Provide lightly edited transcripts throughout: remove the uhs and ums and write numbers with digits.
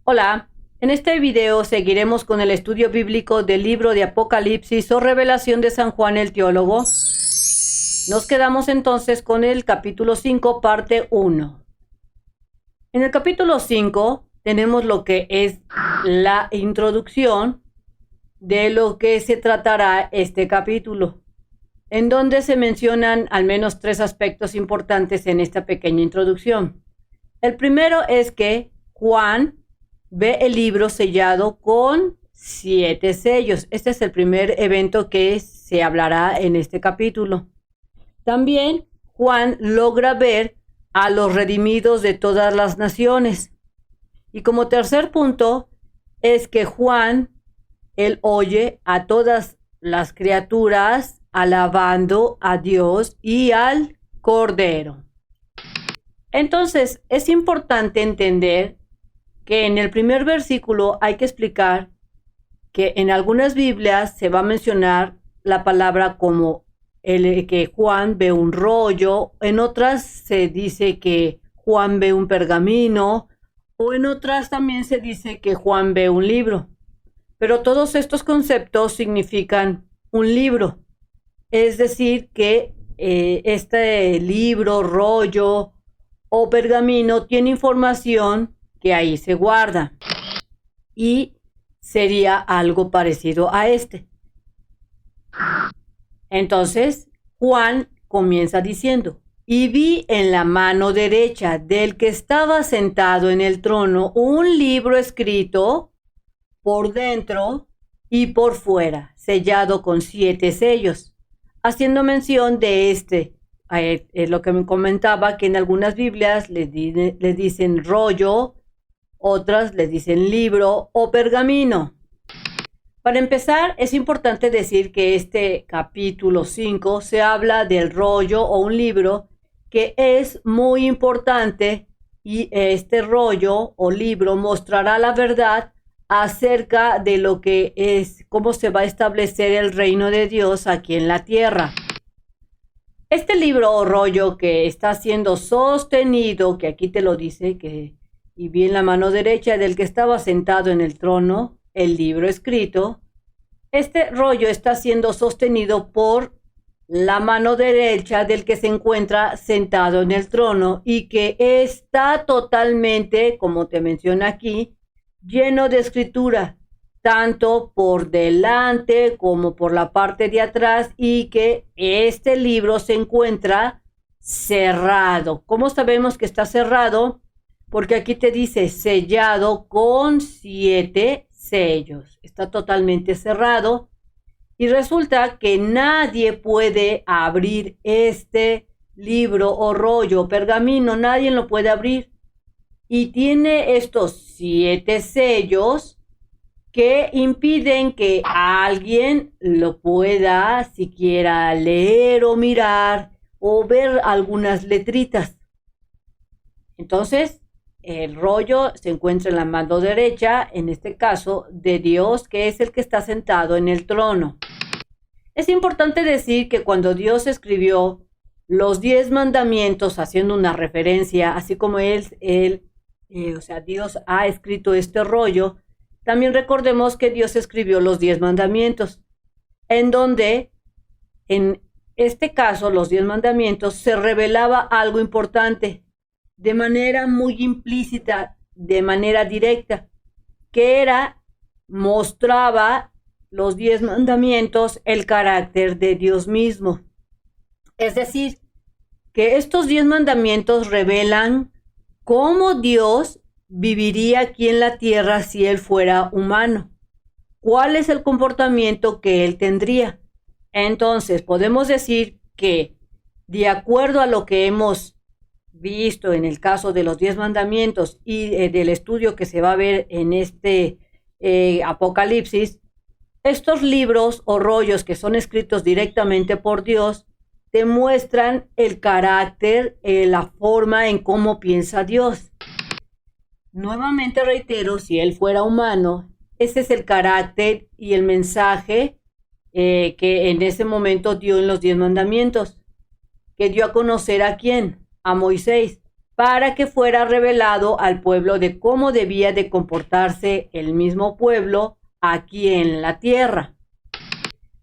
Hola, en este video seguiremos con el estudio bíblico del libro de Apocalipsis o Revelación de San Juan el Teólogo. Nos quedamos entonces con el capítulo 5, parte 1. En el capítulo 5 tenemos lo que es la introducción de lo que se tratará este capítulo, en donde se mencionan al menos 3 aspectos importantes en esta pequeña introducción. El primero es que Juan ve el libro sellado con 7 sellos. Este es el primer evento que se hablará en este capítulo. También Juan logra ver a los redimidos de todas las naciones. Y como tercer punto es que Juan, él oye a todas las criaturas alabando a Dios y al Cordero. Entonces, es importante entender que en el primer versículo hay que explicar que en algunas Biblias se va a mencionar la palabra como que Juan ve un rollo, en otras se dice que Juan ve un pergamino, o en otras también se dice que Juan ve un libro. Pero todos estos conceptos significan un libro. Es decir, que este libro, rollo o pergamino tiene información que ahí se guarda y sería algo parecido a este. Entonces, Juan comienza diciendo: y vi en la mano derecha del que estaba sentado en el trono un libro escrito por dentro y por fuera, sellado con 7 sellos, haciendo mención de lo que me comentaba, que en algunas Biblias les dicen rollo, otras les dicen libro o pergamino. Para empezar, es importante decir que este capítulo 5 se habla del rollo o un libro que es muy importante, y este rollo o libro mostrará la verdad acerca de lo que es, cómo se va a establecer el reino de Dios aquí en la tierra. Este libro o rollo que está siendo sostenido, que aquí te lo dice, y vi en la mano derecha del que estaba sentado en el trono el libro escrito. Este rollo está siendo sostenido por la mano derecha del que se encuentra sentado en el trono y que está totalmente, como te menciona aquí, lleno de escritura, tanto por delante como por la parte de atrás, y que este libro se encuentra cerrado. ¿Cómo sabemos que está cerrado? Porque aquí te dice sellado con 7 sellos. Está totalmente cerrado y resulta que nadie puede abrir este libro o rollo o pergamino. Nadie lo puede abrir. Y tiene estos 7 sellos que impiden que alguien lo pueda siquiera leer o mirar o ver algunas letritas. Entonces, el rollo se encuentra en la mano derecha, en este caso, de Dios, que es el que está sentado en el trono. Es importante decir que cuando Dios escribió los 10 mandamientos, haciendo una referencia, así como Dios ha escrito este rollo, también recordemos que Dios escribió los 10 mandamientos, en donde, en este caso, los 10 mandamientos, se revelaba algo importante, de manera muy implícita, de manera directa, que mostraba los 10 mandamientos el carácter de Dios mismo. Es decir, que estos 10 mandamientos revelan cómo Dios viviría aquí en la tierra si Él fuera humano. ¿Cuál es el comportamiento que Él tendría? Entonces, podemos decir que, de acuerdo a lo que hemos visto en el caso de los 10 mandamientos y del estudio que se va a ver en este Apocalipsis, estos libros o rollos que son escritos directamente por Dios te muestran el carácter, la forma en cómo piensa Dios. Nuevamente reitero, si Él fuera humano, ese es el carácter y el mensaje que en ese momento dio en los 10 mandamientos, que dio a conocer a quién, a Moisés, para que fuera revelado al pueblo de cómo debía de comportarse el mismo pueblo aquí en la tierra.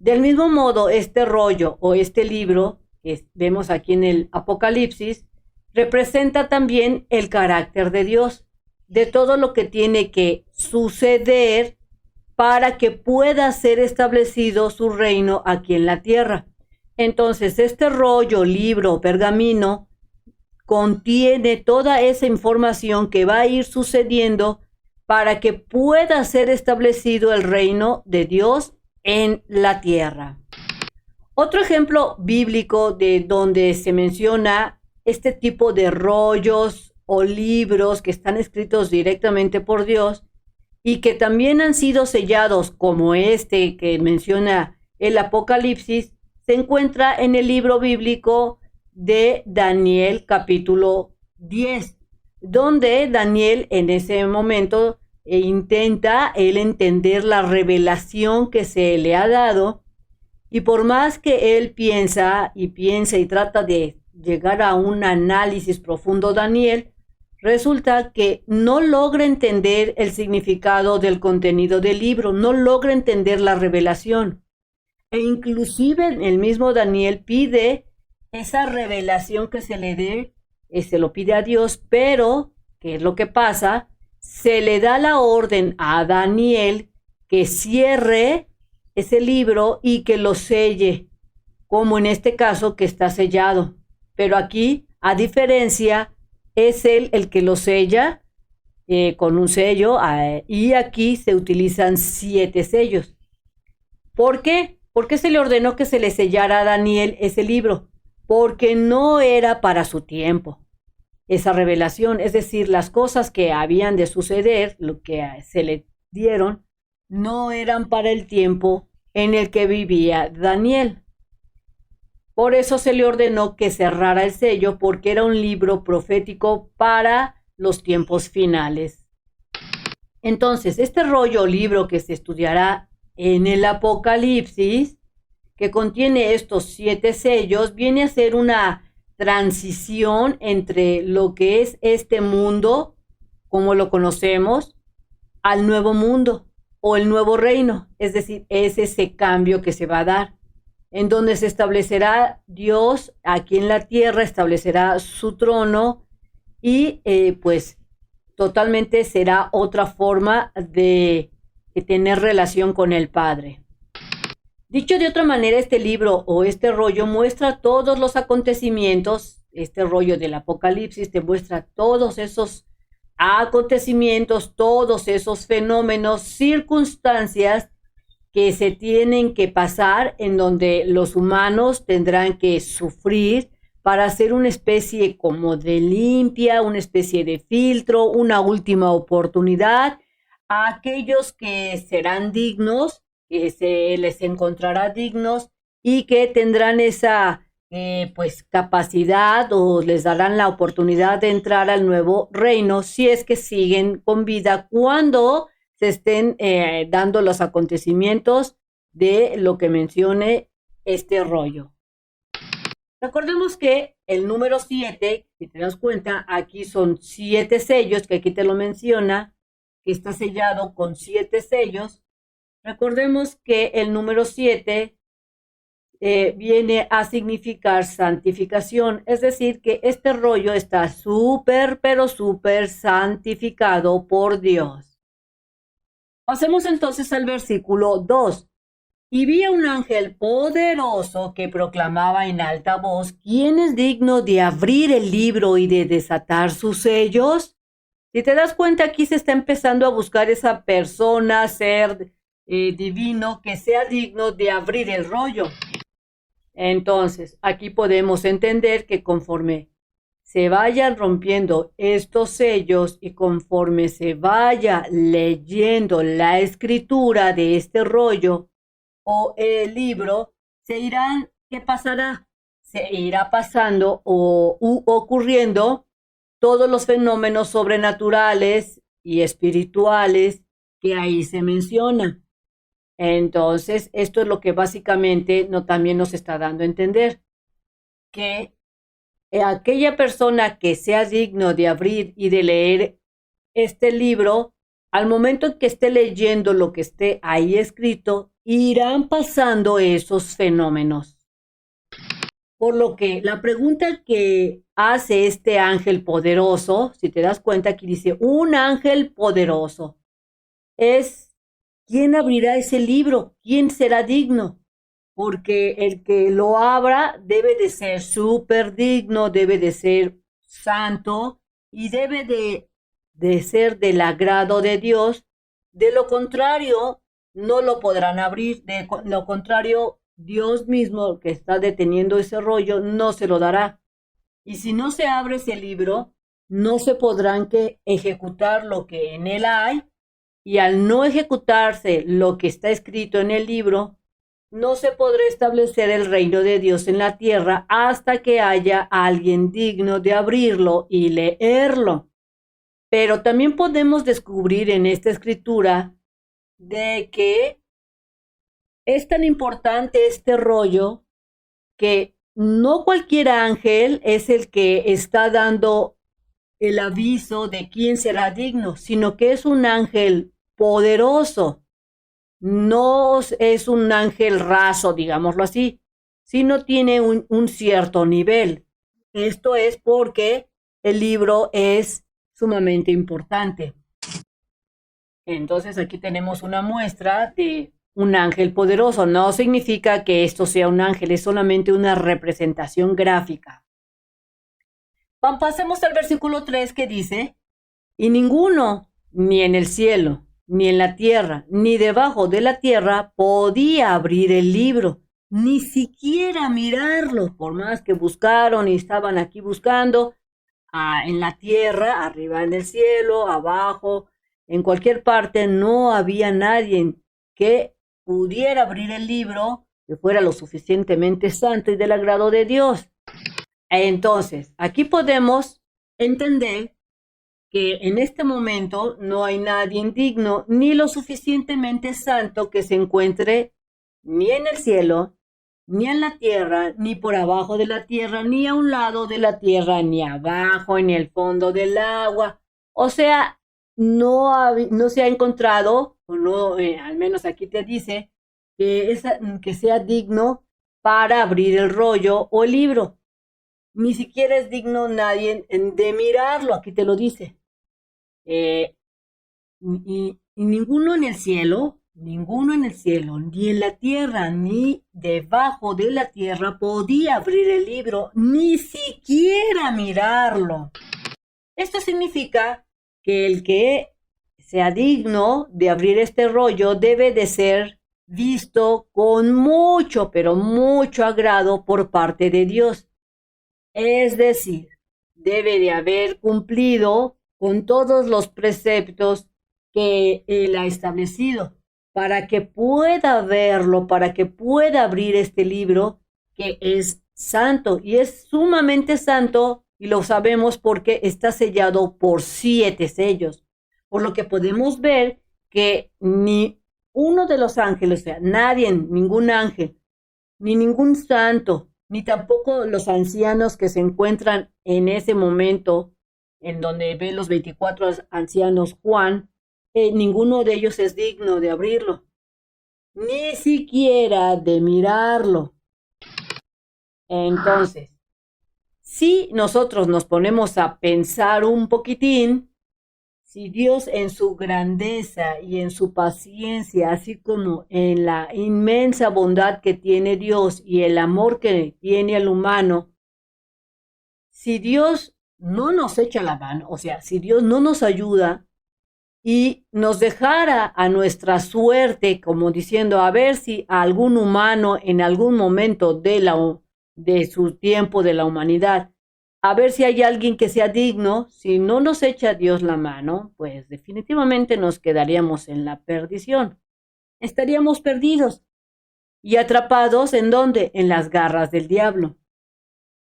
Del mismo modo, este rollo o este libro que vemos aquí en el Apocalipsis representa también el carácter de Dios, de todo lo que tiene que suceder para que pueda ser establecido su reino aquí en la tierra. Entonces, este rollo, libro, pergamino, contiene toda esa información que va a ir sucediendo para que pueda ser establecido el reino de Dios en la tierra. Otro ejemplo bíblico de donde se menciona este tipo de rollos o libros que están escritos directamente por Dios y que también han sido sellados como este que menciona el Apocalipsis, se encuentra en el libro bíblico de Daniel capítulo 10, donde Daniel en ese momento intenta él entender la revelación que se le ha dado, y por más que él piensa y trata de llegar a un análisis profundo, Daniel, resulta que no logra entender el significado del contenido del libro, no logra entender la revelación. E inclusive el mismo Daniel pide esa revelación que se le dé, se lo pide a Dios, pero, ¿qué es lo que pasa? Se le da la orden a Daniel que cierre ese libro y que lo selle, como en este caso que está sellado. Pero aquí, a diferencia, es él el que lo sella con un sello, y aquí se utilizan 7 sellos. ¿Por qué? ¿Por qué se le ordenó que se le sellara a Daniel ese libro? Porque no era para su tiempo esa revelación, es decir, las cosas que habían de suceder, lo que se le dieron, no eran para el tiempo en el que vivía Daniel. Por eso se le ordenó que cerrara el sello, porque era un libro profético para los tiempos finales. Entonces, este rollo o libro que se estudiará en el Apocalipsis, que contiene estos 7 sellos, viene a ser una transición entre lo que es este mundo, como lo conocemos, al nuevo mundo o el nuevo reino. Es decir, es ese cambio que se va a dar, en donde se establecerá Dios aquí en la tierra, establecerá su trono y pues totalmente será otra forma de tener relación con el Padre. Dicho de otra manera, este libro o este rollo muestra todos los acontecimientos, este rollo del Apocalipsis te muestra todos esos acontecimientos, todos esos fenómenos, circunstancias que se tienen que pasar, en donde los humanos tendrán que sufrir para hacer una especie como de limpia, una especie de filtro, una última oportunidad a aquellos que serán dignos, que se les encontrará dignos y que tendrán esa pues capacidad, o les darán la oportunidad de entrar al nuevo reino si es que siguen con vida cuando se estén dando los acontecimientos de lo que mencione este rollo. Recordemos que el número 7, si te das cuenta, aquí son 7 sellos, que aquí te lo menciona, que está sellado con 7 sellos. Recordemos que el número 7 viene a significar santificación, es decir, que este rollo está súper, pero súper santificado por Dios. Pasemos entonces al versículo 2. Y vi a un ángel poderoso que proclamaba en alta voz: ¿quién es digno de abrir el libro y de desatar sus sellos? Si te das cuenta, aquí se está empezando a buscar esa persona, ser divino, que sea digno de abrir el rollo. Entonces, aquí podemos entender que conforme se vayan rompiendo estos sellos y conforme se vaya leyendo la escritura de este rollo o el libro, ¿qué pasará? Se irá pasando o ocurriendo todos los fenómenos sobrenaturales y espirituales que ahí se mencionan. Entonces, esto es lo que básicamente también nos está dando a entender, que aquella persona que sea digno de abrir y de leer este libro, al momento en que esté leyendo lo que esté ahí escrito, irán pasando esos fenómenos. Por lo que la pregunta que hace este ángel poderoso, si te das cuenta aquí dice, un ángel poderoso, es ¿quién abrirá ese libro? ¿Quién será digno? Porque el que lo abra debe de ser súper digno, debe de ser santo y debe de ser del agrado de Dios. De lo contrario, no lo podrán abrir. De lo contrario, Dios mismo que está deteniendo ese rollo no se lo dará. Y si no se abre ese libro, no se podrán que ejecutar lo que en él hay. Y al no ejecutarse lo que está escrito en el libro, no se podrá establecer el reino de Dios en la tierra hasta que haya alguien digno de abrirlo y leerlo. Pero también podemos descubrir en esta escritura de que es tan importante este rollo que no cualquier ángel es el que está dando el aviso de quién será digno, sino que es un ángel poderoso. No es un ángel raso, digámoslo así, sino tiene un cierto nivel. Esto es porque el libro es sumamente importante. Entonces aquí tenemos una muestra de un ángel poderoso. No significa que esto sea un ángel, es solamente una representación gráfica. Pasemos al versículo 3 que dice, y ninguno, ni en el cielo, ni en la tierra, ni debajo de la tierra, podía abrir el libro, ni siquiera mirarlo, por más que buscaron y estaban aquí buscando, en la tierra, arriba en el cielo, abajo, en cualquier parte, no había nadie que pudiera abrir el libro que fuera lo suficientemente santo y del agrado de Dios. Entonces, aquí podemos entender que en este momento no hay nadie digno ni lo suficientemente santo que se encuentre ni en el cielo, ni en la tierra, ni por abajo de la tierra, ni a un lado de la tierra, ni abajo en el fondo del agua. O sea, no se ha encontrado, o no, al menos aquí te dice, que sea digno para abrir el rollo o el libro. Ni siquiera es digno nadie de mirarlo, aquí te lo dice. Y ninguno en el cielo, ni en la tierra, ni debajo de la tierra podía abrir el libro, ni siquiera mirarlo. Esto significa que el que sea digno de abrir este rollo debe de ser visto con mucho, pero mucho agrado por parte de Dios. Es decir, debe de haber cumplido con todos los preceptos que Él ha establecido para que pueda verlo, para que pueda abrir este libro que es santo y es sumamente santo y lo sabemos porque está sellado por 7 sellos. Por lo que podemos ver que ni uno de los ángeles, o sea, nadie, ningún ángel, ni ningún santo, ni tampoco los ancianos que se encuentran en ese momento en donde ve los 24 ancianos Juan, ninguno de ellos es digno de abrirlo, ni siquiera de mirarlo. Entonces, si nosotros nos ponemos a pensar un poquitín, si Dios en su grandeza y en su paciencia, así como en la inmensa bondad que tiene Dios y el amor que tiene al humano, si Dios no nos echa la mano, o sea, si Dios no nos ayuda y nos dejara a nuestra suerte, como diciendo, a ver si algún humano en algún momento de su tiempo de la humanidad, a ver si hay alguien que sea digno, si no nos echa Dios la mano, pues definitivamente nos quedaríamos en la perdición. Estaríamos perdidos y atrapados ¿en dónde? En las garras del diablo.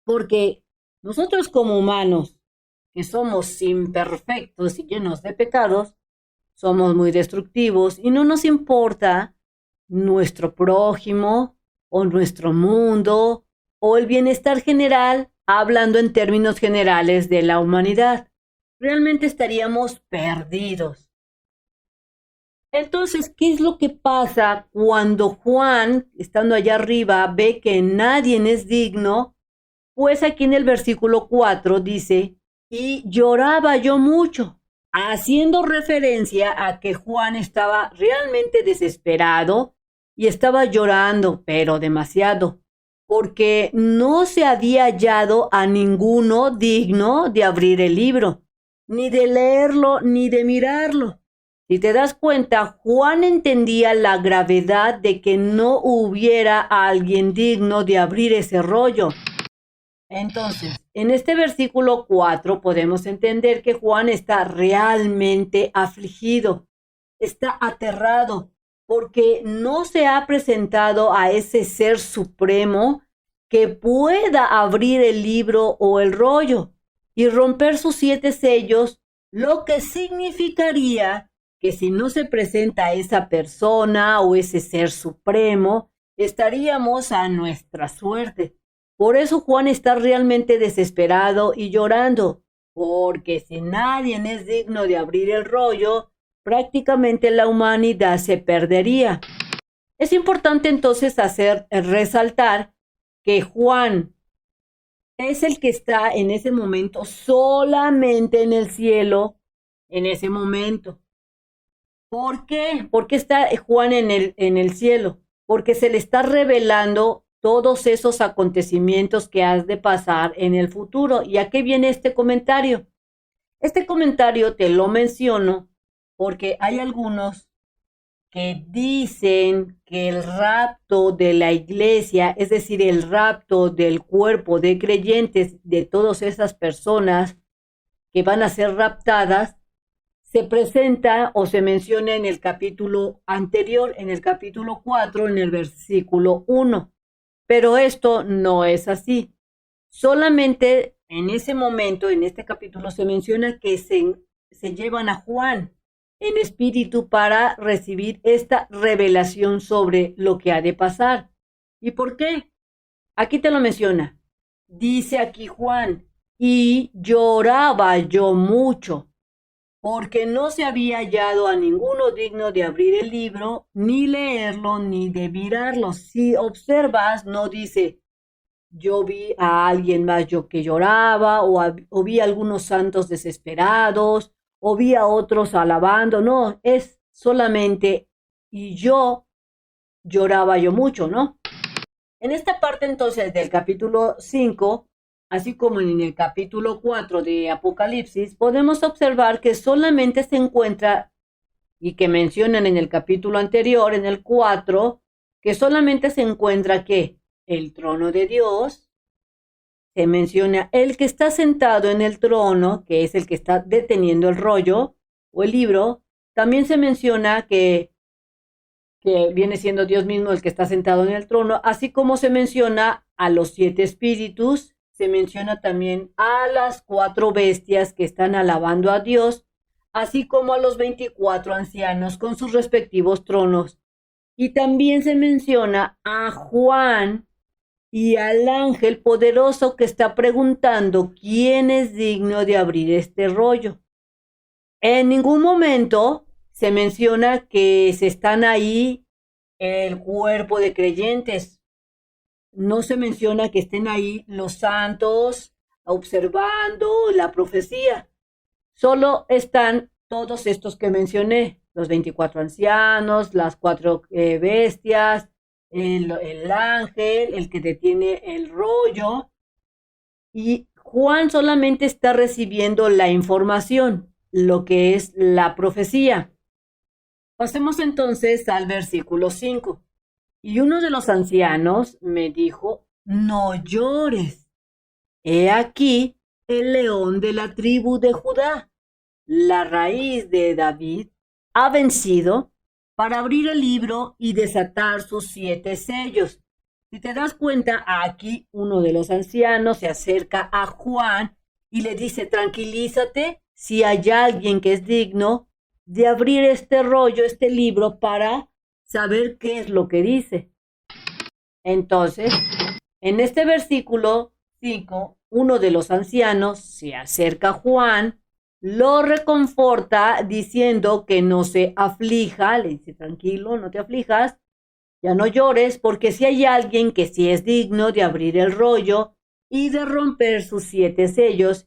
Porque nosotros como humanos, que somos imperfectos y llenos de pecados, somos muy destructivos y no nos importa nuestro prójimo o nuestro mundo o el bienestar general hablando en términos generales de la humanidad. Realmente estaríamos perdidos. Entonces, ¿qué es lo que pasa cuando Juan, estando allá arriba, ve que nadie es digno? Pues aquí en el versículo 4 dice, y lloraba yo mucho, haciendo referencia a que Juan estaba realmente desesperado y estaba llorando, pero demasiado, porque no se había hallado a ninguno digno de abrir el libro, ni de leerlo, ni de mirarlo. Si te das cuenta, Juan entendía la gravedad de que no hubiera alguien digno de abrir ese rollo. Entonces, en este versículo 4 podemos entender que Juan está realmente afligido, está aterrado, porque no se ha presentado a ese ser supremo que pueda abrir el libro o el rollo y romper sus 7 sellos, lo que significaría que si no se presenta esa persona o ese ser supremo, estaríamos a nuestra suerte. Por eso Juan está realmente desesperado y llorando, porque si nadie es digno de abrir el rollo, prácticamente la humanidad se perdería. Es importante entonces resaltar que Juan es el que está en ese momento solamente en el cielo, en ese momento. ¿Por qué? ¿Por qué está Juan en el cielo? Porque se le está revelando todos esos acontecimientos que has de pasar en el futuro. ¿Y a qué viene este comentario? Este comentario te lo menciono porque hay algunos que dicen que el rapto de la iglesia, es decir, el rapto del cuerpo de creyentes de todas esas personas que van a ser raptadas, se presenta o se menciona en el capítulo anterior, en el capítulo 4, en el versículo 1. Pero esto no es así. Solamente en ese momento, en este capítulo, se menciona que se llevan a Juan en espíritu para recibir esta revelación sobre lo que ha de pasar. ¿Y por qué? Aquí te lo menciona. Dice aquí Juan, y lloraba yo mucho, porque no se había hallado a ninguno digno de abrir el libro, ni leerlo, ni de mirarlo. Si observas, no dice, yo vi a alguien más yo que lloraba, o vi a algunos santos desesperados, o vi a otros alabando. No, es solamente, y yo lloraba yo mucho, ¿no? En esta parte entonces del capítulo 5, así como en el capítulo 4 de Apocalipsis, podemos observar que solamente se encuentra, y que mencionan en el capítulo anterior, en el 4, que solamente se encuentra que el trono de Dios, se menciona el que está sentado en el trono, que es el que está deteniendo el rollo o el libro. También se menciona que viene siendo Dios mismo el que está sentado en el trono, así como se menciona a los 7 espíritus, se menciona también a las 4 bestias que están alabando a Dios, así como a los 24 ancianos con sus respectivos tronos. Y también se menciona a Juan y al ángel poderoso que está preguntando quién es digno de abrir este rollo. En ningún momento se menciona que se están ahí el cuerpo de creyentes. No se menciona que estén ahí los santos observando la profecía. Solo están todos estos que mencioné, los 24 ancianos, las 4 bestias, el ángel, el que detiene el rollo. Y Juan solamente está recibiendo la información, lo que es la profecía. Pasemos entonces al versículo 5. Y uno de los ancianos me dijo, no llores. He aquí el león de la tribu de Judá, la raíz de David, ha vencido para abrir el libro y desatar sus 7 sellos. Si te das cuenta, aquí uno de los ancianos se acerca a Juan y le dice, tranquilízate, si hay alguien que es digno de abrir este rollo, este libro, para saber qué es lo que dice. Entonces, en este versículo 5, uno de los ancianos se acerca a Juan, lo reconforta diciendo que no se aflija, le dice tranquilo, no te aflijas, ya no llores, porque si hay alguien que sí es digno de abrir el rollo y de romper sus 7 sellos,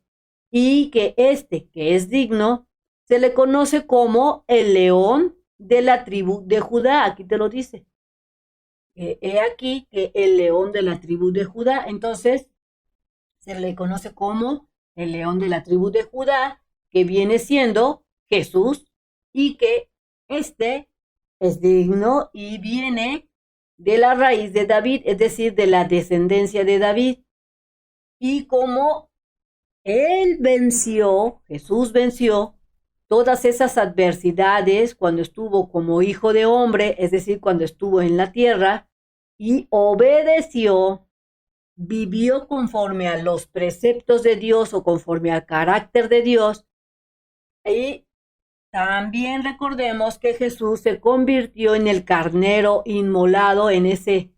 y que este que es digno se le conoce como el león de la tribu de Judá, aquí te lo dice. He aquí que el león de la tribu de Judá, entonces se le conoce como el león de la tribu de Judá, que viene siendo Jesús, y que este es digno y viene de la raíz de David, es decir, de la descendencia de David. Y como él venció, Jesús venció todas esas adversidades cuando estuvo como hijo de hombre, es decir, cuando estuvo en la tierra, y obedeció, vivió conforme a los preceptos de Dios o conforme al carácter de Dios. Y también recordemos que Jesús se convirtió en el carnero inmolado, en ese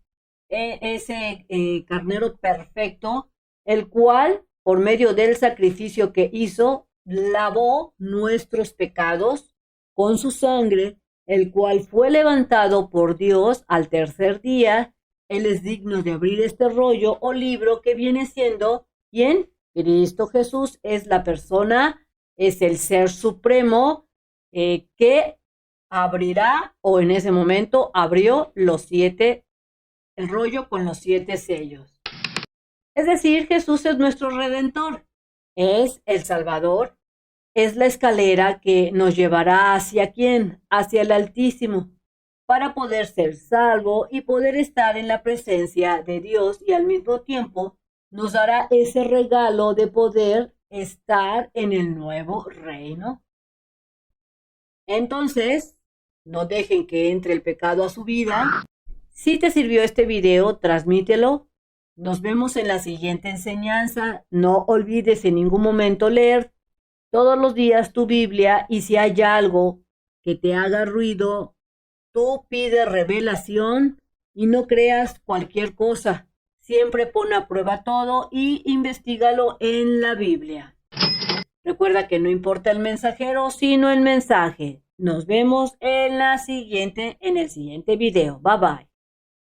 carnero perfecto, el cual, por medio del sacrificio que hizo, lavó nuestros pecados con su sangre, el cual fue levantado por Dios al tercer día. Él es digno de abrir este rollo o libro que viene siendo, ¿quién? Cristo Jesús es la persona, es el ser supremo que abrirá, o en ese momento abrió el rollo con los 7 sellos. Es decir, Jesús es nuestro Redentor, es el Salvador, es la escalera que nos llevará hacia quién, hacia el Altísimo, para poder ser salvo y poder estar en la presencia de Dios, y al mismo tiempo nos dará ese regalo de poder estar en el nuevo reino. Entonces, no dejen que entre el pecado a su vida. Si te sirvió este video, transmítelo. Nos vemos en la siguiente enseñanza. No olvides en ningún momento leer todos los días tu Biblia, y si hay algo que te haga ruido, tú pide revelación y no creas cualquier cosa. Siempre pon a prueba todo y investígalo en la Biblia. Recuerda que no importa el mensajero, sino el mensaje. Nos vemos en el siguiente video. Bye bye.